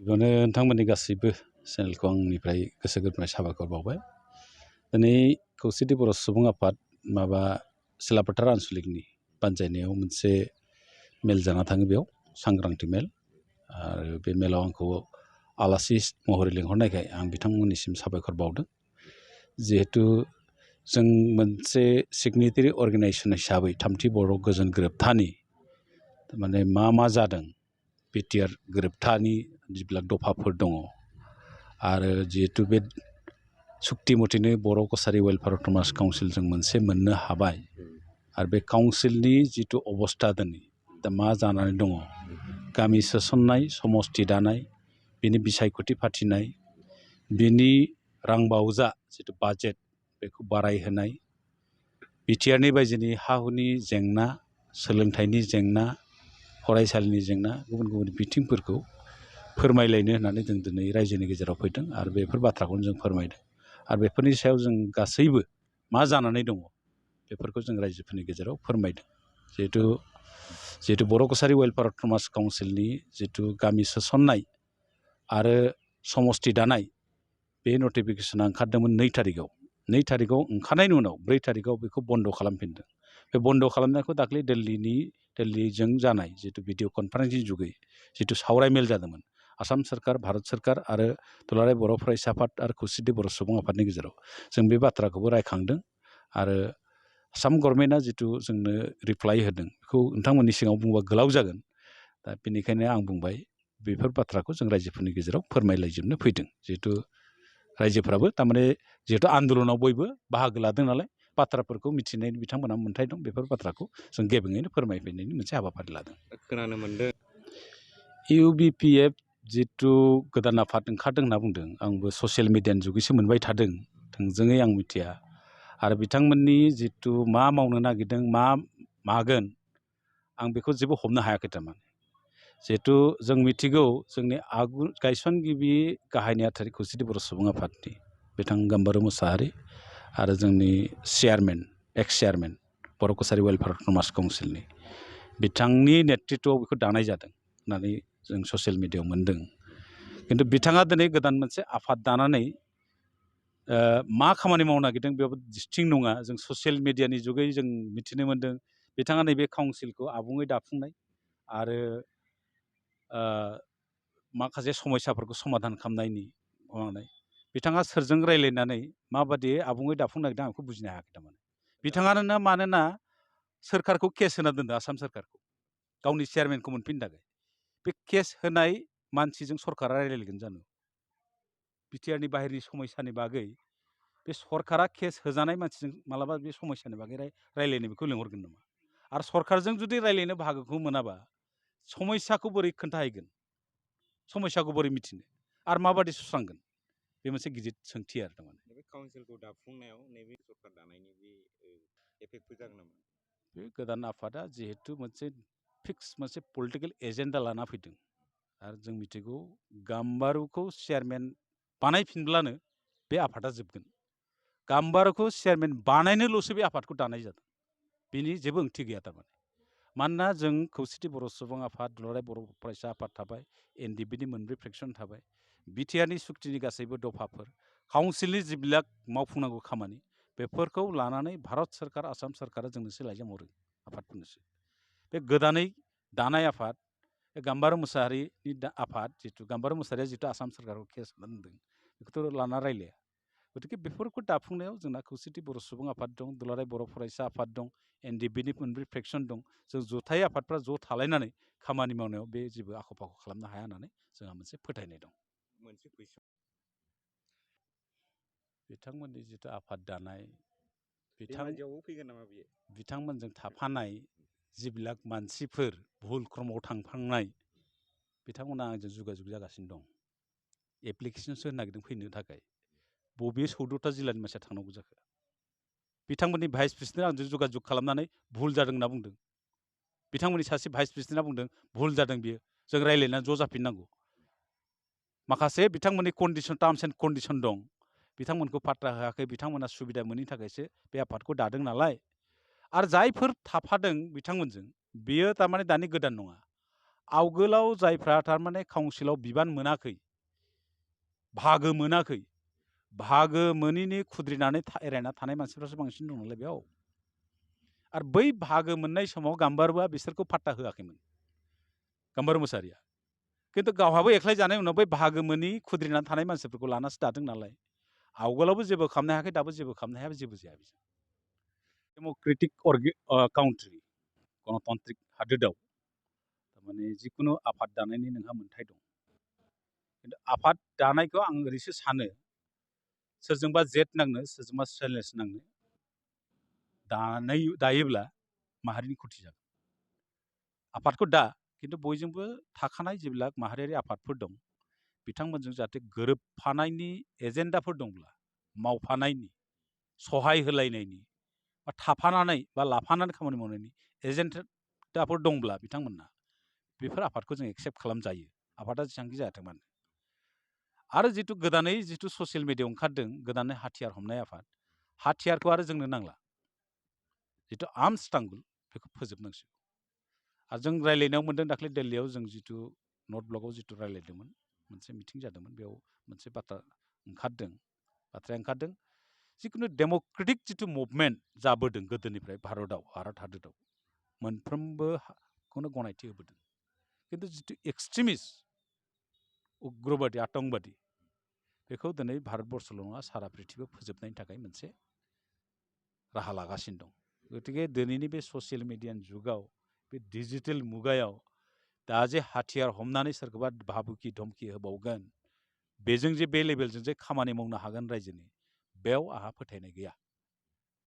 बेयावनो नोंथांमोननि गासैबो चेनेलखौ आंनिफ्राय गोसो गोरबोनिफ्राय साबायखर बावबाय। दिनै खौसेथि बर' सुबुं आफाद सिलाफोथार आनसलिकनि बानजायनायाव मोनसे मेल जाना थाङो, बेयाव सांग्रांथि मेल, आरो बे मेलाव आंखौ आलासि महरै लिंहरनायखाय आं बिथांमोननिसिम साबायखर बावदों। जिहेथु जों मोनसे सिगनेटारि अर्गेनाइजेसन हिसाबै थामथि बर' गोजोन गोरोबथानि माने मा जादों, बिटिआर गोरोबथानि जिबिलाक दफाफोर दङ, आरो जिहेतु बे सुक्ति मथेनो बर' कसारि वेलफेयार अट'नमास काउन्सिल जों मोनसे मोननो हाबाय, आरो बे काउन्सिलनि जिथु अबस्था दिनै दा मा जानानै दङ, गामि सोसननाय, समस्ति दानाय, बिनि बिसायख'थि फाथिनाय, बिनि रांबावजा जिथु बाजेट बेखौ बारायहोनाय, बिटिआरनि बायजोनि हा हुनि जेंना, सोलोंथाइनि जेंना, फरायसालिनि जेंना, गुबुन गुबुन बिथिंफोरखौ फोरमायलायनो होननानै जों दिनै रायजोनि गेजेराव फैदों, आरो बेफोर बाथ्राखौनो जों फोरमायदों। आरो बेफोरनि सायाव जों गासैबो मा जानानै दङ बेफोरखौ जों रायजोफोरनि गेजेराव फोरमायदों। जिहेतु बर' कसारि वेलफेयार अट'नमास काउन्सिलनि जिथु गामि सोसननाय आरो समस्ति दानाय, बे नटिफिकेसना ओंखारदोंमोन 2 थारिखआव। 2 थारिखआव ओंखारनायनि उनाव 4 थारिखआव बेखौ बन्द' खालामफिनदों। बे बन्द' खालामनायखौ दाख्लै दिल्लीजों जानाय जिथु भिडिअ कनफारेन्सनि जुगै जिथु सावरायमेल जादोंमोन आसाम सोरखार, भारत सोरखार आरो दुलाराय बर' फरायसा आफाद आरो खौसेथि बर' सुबुं आफादनि गेजेराव जों बे बाथ्राखौबो रायखांदों। आरो आसाम गभर्नमेन्टआ जिथु जोंनो रिप्लाइ होदों, बेखौ नोंथांमोननि सिगाङाव बुंबा गोलाव जागोन। दा बेनिखायनो आं बुंबाय, बेफोर बाथ्राखौ जों रायजोफोरनि गेजेराव फोरमायलायजोबनो फैदों। जिहेतु रायजोफ्राबो थारमाने जिहेतु आन्दलनाव बयबो बाहागो लादों नालाय, बाथ्राफोरखौ मिथिनायनि बिथांमोनहा मोन्थाय दं। बेफोर बाथ्राखौ जों गेबेङैनो फोरमायफैनायनि मोनसे हाबाफारि लादों। खोनानो मोनदों इउबिपिएफ जिथु गोदान आफाद ओंखारदों होनना बुंदों, आंबो ससियेल मिडियानि जुगैसो मोनबाय थादों, थोंजोङै आं मिथिया। आरो बिथांमोननि जिथु मा मावनो नागिरदों, मा मागोन, आं बेखौ जेबो हमनो हायाखै। थारमाने जिहेतु जों मिथिगौ, जोंनि गायसनगिरि गाहाय नेहाथारि खौसेथि बर' सुबुं आफादनि बिथां गाम्बारु मोसाहारि आरो जोंनि एक्स चेयारमेन बर' कसारि वेलफेयार अट'नमास काउन्सिलनि बिथांनि नेतृत्वआव बेखौ दानाय जादों होननानै जों ससियेल मिडियायाव मोन्दों। खिन्थु बिथाङा दिनै गोदान मोनसे आफाद दानानै मा खामानि मावनो नागिरदों बेयावबो दिस्टिं नङा। जों ससियेल मिडियानि जुगै जों मिथिनो मोन्दों, बिथाङा नैबे काउन्सिलखौ आबुङै दाफुंनाय आरो माखासे समस्याफोरखौ समाधान खालामनायनि मावनाय, बिथाङा सोरजों रायज्लायनानै माबादि आबुङै दाफुंनो नागिरदों आं बेखौ बुजिनो हायाखै। थारमाने बिथाङानो मानोना सोरखारखौ केस होना दोनदों, आसाम सोरखारखौ गावनि चेयारमेनखौ मोनफिननो थाखाय। बे केस होनाय मानसिजों सरकारा रायज्लायगोन जानो? बिटिआरनि बाहेरनि समस्यानि बागै बे सरकारा केस होजानाय मानसिजों मालाबा बे समस्यानि बागै रायज्लायनो बेखौ लिंहरगोन नामा? आरो सरकारजों जुदि रायज्लायनो बाहागोखौ मोनाबा समस्याखौ बोरै खोन्थाहैगोन, समस्याखौ बोरै मिथिनो, आरो माबादि सुस्रांगोन? बे मोनसे गिदिर सोंथि आरो। थारमाने बे काउन्सिलखौ दाफुंनायाव नैबे सरकार दानायनि बे एफेक्टफोर जागोन नामा? बे गोदान आफादा जिहेतु मोनसे फिक्स मोनसे पलिटिकेल एजेन्डा लाना फैदों, आरो जों मिथिगौ गाम्बारुखौ चेयारमेन बानायफिनब्लानो बे आफादा जोबगोन। गाम्बारुखौ चेयारमेन बानायनोल'सो बे आफादखौ दानाय जादों, बेनि जेबो ओंथि गैया। थारमाने मानोना जों खौसेथि बर' सुबुं आफाद, दुलाराय बर' फरायसा आफाद थाबाय, एनडिपिनि 4 फ्रेक्सन थाबाय, बिटिआरनि सुक्तिनि गासैबो दफाफोर, काउन्सिलनि जिबिलाक मावफुंनांगौ खामानि, बेफोरखौ लानानै भारत सोरखार, आसाम सोरखारा जोंनोसो लाइजाम हरो, आफादफोरनोसो। बे गोदानै दानाय आफाद, गाम्बारु मोसाहारिनि आफाद, जिथु गाम्बारु मोसाहारिया जिथु आसाम सोरखारखौ केस होना दोनदों, बेखौथ' लाना रायलाया। गतिके बेफोरखौ दाफुंनायाव जोंना खौसेथि बर' सुबुं आफाद दं, दुलाराय बर' फरायसा आफाद दं, एनडिपिनि 4 फ्रेक्सन दं। जों जथाय आफादफ्रा ज' थालायनानै खामानि मावनायाव बे जेबो आख' फाख' खालामनो हाया होननानै जोंहा मोनसे फोथायनाय दं। मोनसे कुइसन, बिथांमोननि जिथु आफाद दानाय, फैगोन नामा बियो? बिथांमोनजों थाफानाय जिबिलाक मानसिफोर भुल क्रमाव थांफ्लांनाय, बिथांमोना आंजों जुगाजुग जागासिनो दं। एप्लिकेसनसो होनो नागिरदों फैनो थाखाय। बबे 14टा जिल्लानि मानसिया थांनांगौ जाखो? बिथांमोननि भाइस प्रेसिडेन्ट आंजों जुगाजुग खालामनानै भुल जादों होनना बुंदों। बिथांमोननि सासे भाइस प्रेसिडेन्टआ बुंदों भुल जादों बियो, जों रायज्लायनानै ज' जाफिननांगौ। माखासे बिथांमोननि टार्म्स एन्ड कन्डिसन दं, बिथांमोनखौ पात्ता होआखै, बिथांमोना सुबिदा मोनैनि थाखायसो बे आफादखौ दादों नालाय। आरो जायफोर थाफादों बिथांमोनजों, बेयो थारमाने दानि गोदान नङा। आवगोलाव जायफ्रा थारमाने काउन्सिलाव बिबान मोनाखै, बाहागो मोनाखै, बाहागो मोनैनि खुद्रिनानै एरायना थानाय मानसिफ्रासो बांसिन दं नालाय बेयाव। आरो बै बाहागो मोननाय समाव गाम्बारुआ बिसोरखौ फात्ता होआखैमोन, गाम्बारु मोसाहारिया। खिन्थु गावहाबो एक्लाय जानाय उनाव बै बाहागो मोनै खुद्रिनानै थानाय मानसिफोरखौ लानासो दादों नालाय, आवगोलावबो जेबो खालामनो हायाखै, दाबो जेबो खालामनो हाया, जेबो जाया बेजों। डेम'क्रेटिक काउन्ट्रि, गणतान्त्रिक हादोराव थारमाने जिखुनु आफाद दानायनि नोंहा मोन्थाय दं। खिन्थु आफाद दानायखौ आं ओरैसो सानो, सोरजोंबा जेथ नांनो, सोरजोंबा चेलेन्ज नांनो दायोब्ला माहारिनि खुथि जागोन। आफादखौ दा, खिन्थु बयजोंबो थाखानाय जेब्ला माहारियारि आफादफोर दं, बिथांमोनजों जाहाथे गोरोबफानायनि एजेन्डाफोर दंब्ला, मावफानायनि, सहाय होलायनायनि, बा थाफानानै बा लाफानानै खामानि मावनायनि एजेन्डाफोर दंब्ला बिथांमोनहा, बेफोर आफादखौ जों एक्सेप्ट खालामजायो, आफादा जेसेबांखि जायाथों मानो। आरो जिथु गोदानै जिथु ससियेल मिडियायाव ओंखारदों, गोदानै हाथियार हमनाय आफाद, हाथियारखौ आरो जोंनो नांला। जिथु आर्मस ट्रांगोल, बेखौ फोजोबनांसिगौ। आरो जों रायज्लायनायाव मोन्दों, दाख्लै दिल्लीयाव जों जिथु नर्थ ब्लकआव जिथु रायज्लायदोंमोन, मोनसे मिटिं जादोंमोन, बेयाव मोनसे बाथ्राया ओंखारदों, जिखुनु डेम'क्रेटिक जिथु मुभमेन्ट जाबोदों गोदोनिफ्राय भारत हादोराव, मोनफ्रोमबोखौनो गनायथि होबोदों। खिन्थु जिथु एक्सट्रिमिस्ट, उग्रबादि, आतंकबादि, बेखौ दिनै भारतबर्सल' नङा, सारा प्रिथिबियाव फोजोबनायनि थाखाय मोनसे राहा लागासिनो दं। गतिके दिनैनि बे ससियेल मिडियानि जुगाव, बे डिजिटेल मुगायाव दा जे हाथियार हमनानै सोरखौबा भाबुखि धमखि होबावगोन, बेजों जे बे लेभेलजों जे खामानि मावनो हागोन रायजोनि, बेयाव आंहा फोथायनाय गैया।